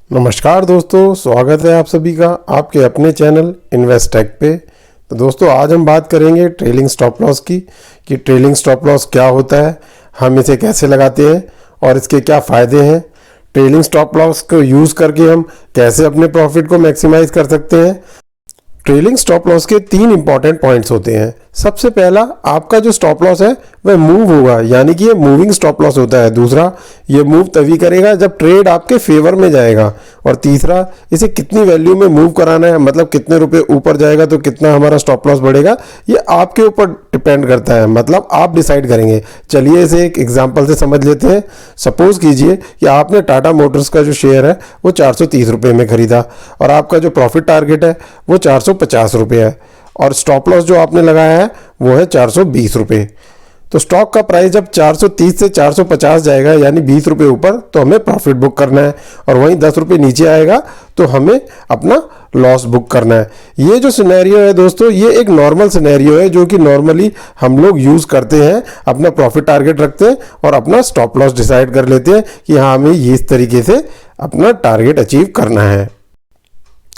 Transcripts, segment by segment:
नमस्कार दोस्तों, स्वागत है आप सभी का आपके अपने चैनल इन्वेस्ट टेक पे। तो दोस्तों आज हम बात करेंगे ट्रेलिंग स्टॉप लॉस की कि ट्रेलिंग स्टॉप लॉस क्या होता है, हम इसे कैसे लगाते हैं और इसके क्या फ़ायदे हैं। ट्रेलिंग स्टॉप लॉस को यूज़ करके हम कैसे अपने प्रॉफिट को मैक्सिमाइज कर सकते हैं। ट्रेलिंग स्टॉप लॉस के 3 इंपॉर्टेंट पॉइंट्स होते हैं। सबसे पहला, आपका जो स्टॉप लॉस है वह मूव होगा, यानी कि ये मूविंग स्टॉप लॉस होता है। दूसरा, ये मूव तभी करेगा जब ट्रेड आपके फेवर में जाएगा। और तीसरा, इसे कितनी वैल्यू में मूव कराना है, मतलब कितने रुपए ऊपर जाएगा तो कितना हमारा स्टॉप लॉस बढ़ेगा, ये आपके ऊपर डिपेंड करता है, मतलब आप डिसाइड करेंगे। चलिए इसे एक एग्जाम्पल से समझ लेते हैं। सपोज कीजिए कि आपने टाटा मोटर्स का जो शेयर है वो 430 रुपये में खरीदा और आपका जो प्रॉफिट टारगेट है वो 450 रुपये है और स्टॉप लॉस जो आपने लगाया है वो है 420 रुपये। तो स्टॉक का प्राइस जब 430 से 450 जाएगा, यानी 20 रुपये ऊपर, तो हमें प्रॉफिट बुक करना है और वहीं 10 रुपये नीचे आएगा तो हमें अपना लॉस बुक करना है। ये जो सिनेरियो है दोस्तों, ये एक नॉर्मल सिनेरियो है जो कि नॉर्मली हम लोग यूज़ करते हैं। अपना प्रॉफिट टारगेट रखते हैं और अपना स्टॉप लॉस डिसाइड कर लेते हैं कि हाँ, हमें ये इस तरीके से अपना टारगेट अचीव करना है।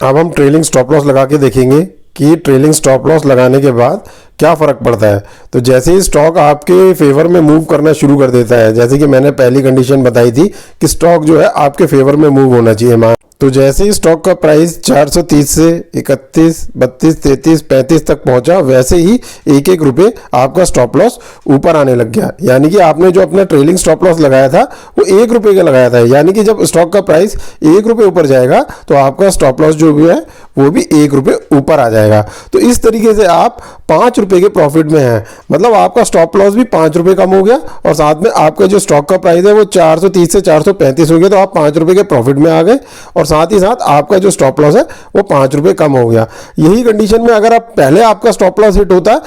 अब हम ट्रेलिंग स्टॉप लॉस लगा के देखेंगे कि ट्रेलिंग स्टॉप लॉस लगाने के बाद क्या फ़र्क पड़ता है। तो जैसे ही स्टॉक आपके फेवर में मूव करना शुरू कर देता है, जैसे कि मैंने पहली कंडीशन बताई थी कि स्टॉक जो है आपके फेवर में मूव होना चाहिए। तो जैसे ही स्टॉक का प्राइस 430 से 31, 32, 33, 35 तक पहुंचा, वैसे ही एक एक रुपये आपका स्टॉप लॉस ऊपर आने लग गया। यानी कि आपने जो अपना ट्रेलिंग स्टॉप लॉस लगाया था वो 1 रुपये का लगाया था, यानी कि जब स्टॉक का प्राइस 1 रुपये ऊपर जाएगा तो आपका स्टॉप लॉस जो भी है वो भी 1 रुपये ऊपर आ जाएगा। तो इस तरीके से आप 5 रुपये के प्रॉफिट में हैं, मतलब आपका स्टॉप लॉस भी 5 रुपये कम हो गया और साथ में आपका जो स्टॉक का प्राइस है वो 430 से 435 हो गया, तो आप 5 रुपये के प्रॉफिट में आ गए और साथ ही साथ आपका जो स्टॉप लॉस है वो 5 रुपये कम हो गया। यही कंडीशन में अगर आप पहले आपका स्टॉप लॉस हिट होता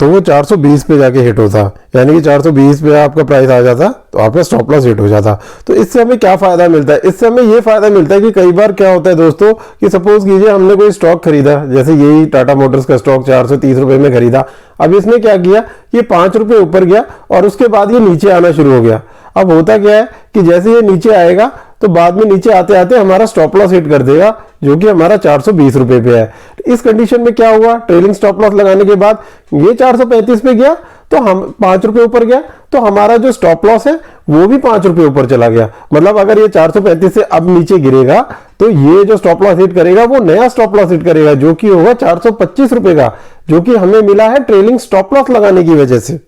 तो वो 420 पे जाके हिट होता, यानी कि 420 पे आपका प्राइस आ जाता तो आपका स्टॉप लॉस हिट हो जाता। तो इससे हमें क्या फ़ायदा मिलता है? इससे हमें ये फ़ायदा मिलता है कि कई बार क्या होता है दोस्तों कि सपोज कीजिए हमने कोई स्टॉक खरीदा, जैसे यही टाटा मोटर्स का स्टॉक 430 रुपये में खरीदा। अब इसने क्या किया, ये 5 रुपये ऊपर गया और उसके बाद ये नीचे आना शुरू हो गया। अब होता क्या है कि जैसे ये नीचे आएगा तो बाद में नीचे आते आते हमारा स्टॉप लॉस हिट कर देगा, जो कि हमारा 420 रुपये पे है। इस कंडीशन में क्या हुआ, ट्रेलिंग स्टॉप लॉस लगाने के बाद ये 435 पे गया तो हम 5 रुपये ऊपर गया, तो हमारा जो स्टॉप लॉस है वो भी 5 रुपये ऊपर चला गया। मतलब अगर ये 435 से अब नीचे गिरेगा तो ये जो स्टॉप लॉस हिट करेगा वो नया स्टॉप लॉस हिट करेगा, जो कि होगा 425 रुपये का, जो कि हमें मिला है ट्रेलिंग स्टॉप लॉस लगाने की वजह से।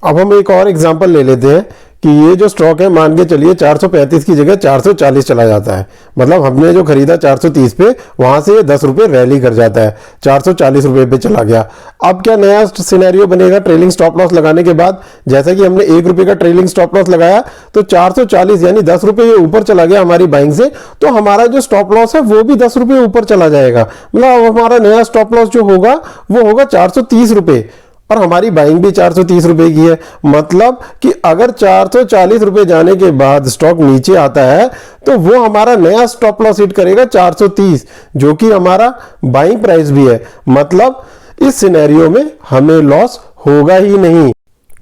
अब हम एक और एग्जांपल ले लेते हैं कि ये जो स्टॉक है, मान के चलिए 435 की जगह 440 चला जाता है। मतलब हमने जो खरीदा 430 पे, वहां से 10 रुपये रैली कर जाता है, 440 रुपये पे चला गया। अब क्या नया सिनेरियो बनेगा ट्रेलिंग स्टॉप लॉस लगाने के बाद? जैसा कि हमने 1 रुपये का ट्रेलिंग स्टॉप लॉस लगाया तो 440 यानी 10 रुपये ये ऊपर चला गया हमारी बाइंग से, तो हमारा जो स्टॉप लॉस है वो भी 10 रुपये ऊपर चला जाएगा। मतलब हमारा नया स्टॉप लॉस जो होगा वो होगा 430 रुपये और हमारी बाइंग भी 430 रुपये की है। मतलब कि अगर 440 रुपये जाने के बाद स्टॉक नीचे आता है तो वो हमारा नया स्टॉप लॉस हिट करेगा 430, जो कि हमारा बाइंग प्राइस भी है। मतलब इस सिनेरियो में हमें लॉस होगा ही नहीं।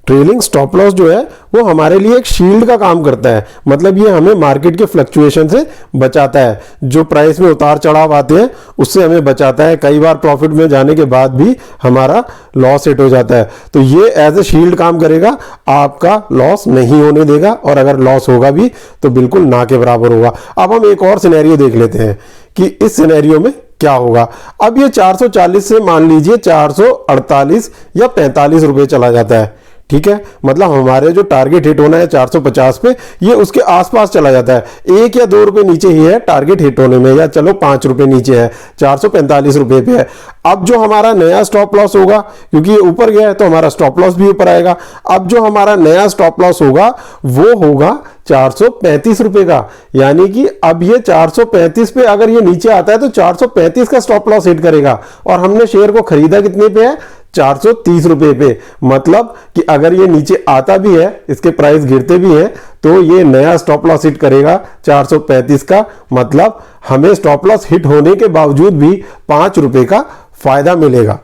ट्रेलिंग स्टॉप लॉस जो है वो हमारे लिए एक शील्ड का काम करता है, मतलब ये हमें मार्केट के फ्लक्चुएशन से बचाता है। जो प्राइस में उतार चढ़ाव आते हैं उससे हमें बचाता है। कई बार प्रॉफिट में जाने के बाद भी हमारा लॉस हिट हो जाता है, तो ये एज ए शील्ड काम करेगा, आपका लॉस नहीं होने देगा और अगर लॉस होगा भी तो बिल्कुल ना के बराबर होगा। अब हम एक और सिनेरियो देख लेते हैं कि इस सिनेरियो में क्या होगा। अब ये 440 से मान लीजिए 448 या 45 रुपये चला जाता है, ठीक है। मतलब हमारे जो टारगेट हिट होना है 450 पे, ये उसके आसपास चला जाता है। 1 या 2 रुपए नीचे ही है टारगेट हिट होने में, या चलो 5 रुपए नीचे है, 445 रुपए पे है। अब जो हमारा नया स्टॉप लॉस होगा, क्योंकि ये ऊपर गया है तो हमारा स्टॉप लॉस भी ऊपर आएगा। अब जो हमारा नया स्टॉप लॉस होगा वो होगा 435 रुपए का, यानी कि अब ये 435 पे अगर ये नीचे आता है तो 435 का स्टॉप लॉस हिट करेगा और हमने शेयर को खरीदा कितने पे है, 430 रुपए पे। मतलब कि अगर ये नीचे आता भी है, इसके प्राइस गिरते भी हैं, तो ये नया स्टॉप लॉस हिट करेगा 435 का। मतलब हमें स्टॉप लॉस हिट होने के बावजूद भी 5 रुपए का फायदा मिलेगा।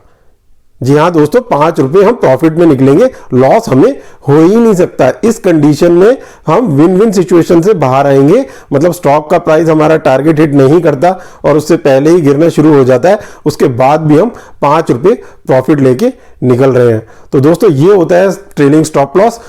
जी हाँ दोस्तों, 5 रुपए हम प्रॉफिट में निकलेंगे, लॉस हमें हो ही नहीं सकता। इस कंडीशन में हम विन विन सिचुएशन से बाहर आएंगे। मतलब स्टॉक का प्राइस हमारा टारगेट हिट नहीं करता और उससे पहले ही गिरना शुरू हो जाता है, उसके बाद भी हम 5 रुपए प्रॉफिट लेके निकल रहे हैं। तो दोस्तों ये होता है ट्रेलिंग स्टॉप लॉस।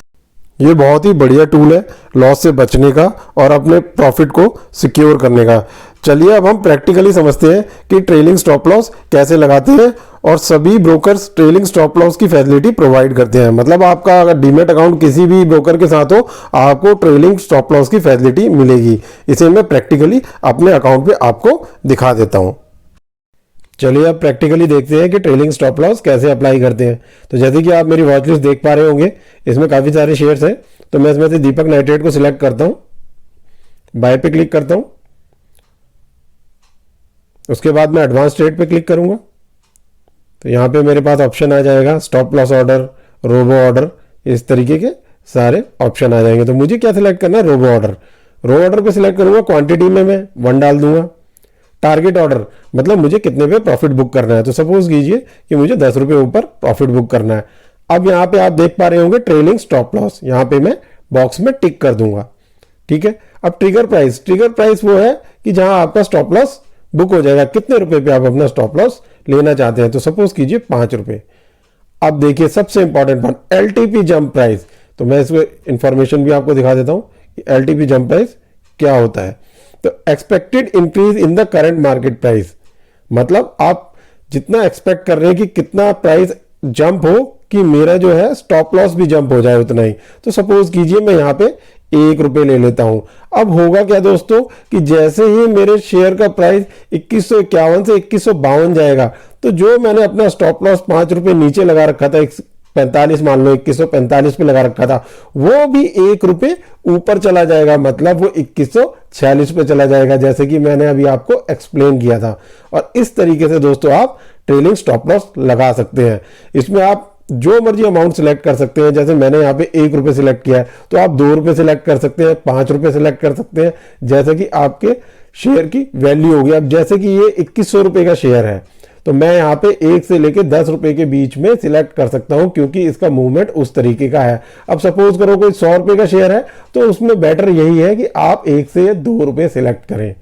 ये बहुत ही बढ़िया टूल है लॉस से बचने का और अपने प्रॉफिट को सिक्योर करने का। चलिए अब हम प्रैक्टिकली समझते हैं कि ट्रेलिंग स्टॉप लॉस कैसे लगाते हैं। और सभी ब्रोकर्स ट्रेलिंग स्टॉप लॉस की फैसिलिटी प्रोवाइड करते हैं। मतलब आपका अगर डीमेट अकाउंट किसी भी ब्रोकर के साथ हो, आपको ट्रेलिंग स्टॉप लॉस की फैसिलिटी मिलेगी। इसे मैं प्रैक्टिकली अपने अकाउंट पे आपको दिखा देता हूँ। चलिए अब प्रैक्टिकली देखते हैं कि ट्रेलिंग स्टॉप लॉस कैसे अप्लाई करते हैं। तो जैसे कि आप मेरी वॉच लिस्ट देख पा रहे होंगे, इसमें काफ़ी सारे शेयर्स हैं। तो मैं इसमें से दीपक नाइट्रेट को सिलेक्ट करता हूँ, बाय पे क्लिक करता हूँ। उसके बाद मैं एडवांस ट्रेड पे क्लिक करूंगा। तो यहाँ पे मेरे पास ऑप्शन आ जाएगा stop loss order, robo order, इस तरीके के सारे ऑप्शन आ जाएंगे। तो मुझे क्या सिलेक्ट करना है, रोबो ऑर्डर। रोबो ऑर्डर पे सिलेक्ट करूंगा, क्वांटिटी में मैं 1 डाल दूंगा। टारगेट ऑर्डर मतलब मुझे कितने पे प्रॉफिट बुक करना है। तो सपोज कीजिए कि मुझे 10 रुपये ऊपर प्रॉफिट बुक करना है। अब यहाँ पे आप देख पा रहे होंगे ट्रेलिंग स्टॉप लॉस, यहाँ पे मैं बॉक्स में टिक कर दूंगा। ठीक है। अब ट्रिगर प्राइस वो है कि जहां आपका स्टॉप लॉस बुक हो जाएगा, कितने रुपए पे आप अपना स्टॉप लॉस लेना चाहते हैं। तो सपोज कीजिए 5 रुपए। अब देखिए सबसे important point, LTP jump price. तो मैं इसमें इंफॉर्मेशन भी आपको दिखा देता हूं कि एलटीपी जंप प्राइस क्या होता है। तो expected increase in the current market price, मतलब आप जितना एक्सपेक्ट कर रहे हैं कि कितना प्राइस जंप हो कि मेरा जो है स्टॉप लॉस भी जंप हो जाए उतना ही। तो सपोज कीजिए मैं यहाँ पे 1 रुपए ले लेता हूं। अब होगा क्या दोस्तों कि जैसे ही मेरे शेयर का प्राइस 2151 से 2152 जाएगा, तो जो मैंने अपना स्टॉप लॉस 5 रुपए नीचे लगा रखा था, 45 मान लो 2145 पे लगा रखा था, वो भी 1 रुपए ऊपर चला जाएगा। मतलब वो 2146 पे चला जाएगा, जैसे कि मैंने अभी आपको एक्सप्लेन किया था। और इस तरीके से दोस्तों आप ट्रेलिंग स्टॉप लॉस लगा सकते हैं। इसमें आप जो मर्जी अमाउंट सिलेक्ट कर सकते हैं। जैसे मैंने यहाँ पे 1 रुपए सिलेक्ट किया है, तो आप 2 रुपए सिलेक्ट कर सकते हैं, 5 रुपए सिलेक्ट कर सकते हैं, जैसे कि आपके शेयर की वैल्यू होगी। अब जैसे कि ये 2100 रुपए का शेयर है, तो मैं यहाँ पे 1 से लेके 10 रुपए के बीच में सिलेक्ट कर सकता हूं, क्योंकि इसका मूवमेंट उस तरीके का है। अब सपोज करो कोई 100 रुपए का शेयर है, तो उसमें बेटर यही है कि आप 1 से 2 रुपए सिलेक्ट करें।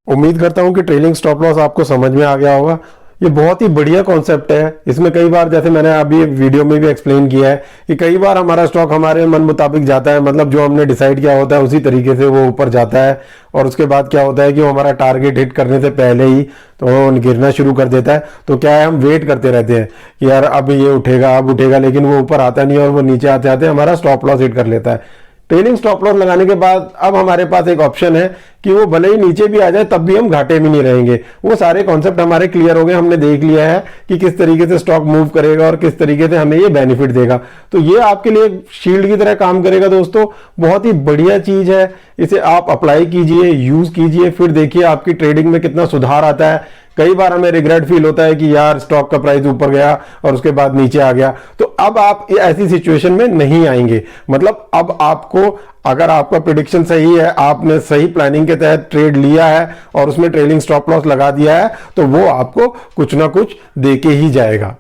उम्मीद करता हूं कि ट्रेलिंग स्टॉप लॉस आपको समझ में आ गया होगा। ये बहुत ही बढ़िया कॉन्सेप्ट है। इसमें कई बार, जैसे मैंने अभी वीडियो में भी एक्सप्लेन किया है, कि कई बार हमारा स्टॉक हमारे मन मुताबिक जाता है। मतलब जो हमने डिसाइड किया होता है उसी तरीके से वो ऊपर जाता है, और उसके बाद क्या होता है कि वो हमारा टारगेट हिट करने से पहले ही तो गिरना शुरू कर देता है। तो क्या है, हम वेट करते रहते हैं कि यार अब ये उठेगा, अब उठेगा, लेकिन वो ऊपर आता नहीं और वो नीचे आते आते हमारा स्टॉप लॉस हिट कर लेता है। ट्रेलिंग स्टॉप लॉस लगाने के बाद अब हमारे पास एक ऑप्शन है कि वो भले ही नीचे भी आ जाए तब भी हम घाटे में नहीं रहेंगे। वो सारे कॉन्सेप्ट हमारे क्लियर हो गए, हमने देख लिया है कि किस तरीके से स्टॉक मूव करेगा और किस तरीके से हमें ये बेनिफिट देगा। तो ये आपके लिए शील्ड की तरह काम करेगा दोस्तों। बहुत ही बढ़िया चीज है, इसे आप अप्लाई कीजिए, यूज कीजिए, फिर देखिए आपकी ट्रेडिंग में कितना सुधार आता है। कई बार हमें रिग्रेट फील होता है कि यार स्टॉक का प्राइस ऊपर गया और उसके बाद नीचे आ गया। तो अब आप ऐसी सिचुएशन में नहीं आएंगे। मतलब अब आपको, अगर आपका प्रेडिक्शन सही है, आपने सही प्लानिंग के तहत ट्रेड लिया है और उसमें ट्रेलिंग स्टॉप लॉस लगा दिया है, तो वो आपको कुछ ना कुछ देके ही जाएगा।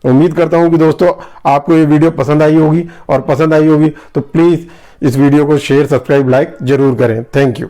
उम्मीद करता हूं कि दोस्तों आपको ये वीडियो पसंद आई होगी, और पसंद आई होगी तो प्लीज इस वीडियो को शेयर, सब्सक्राइब, लाइक जरूर करें। Thank you.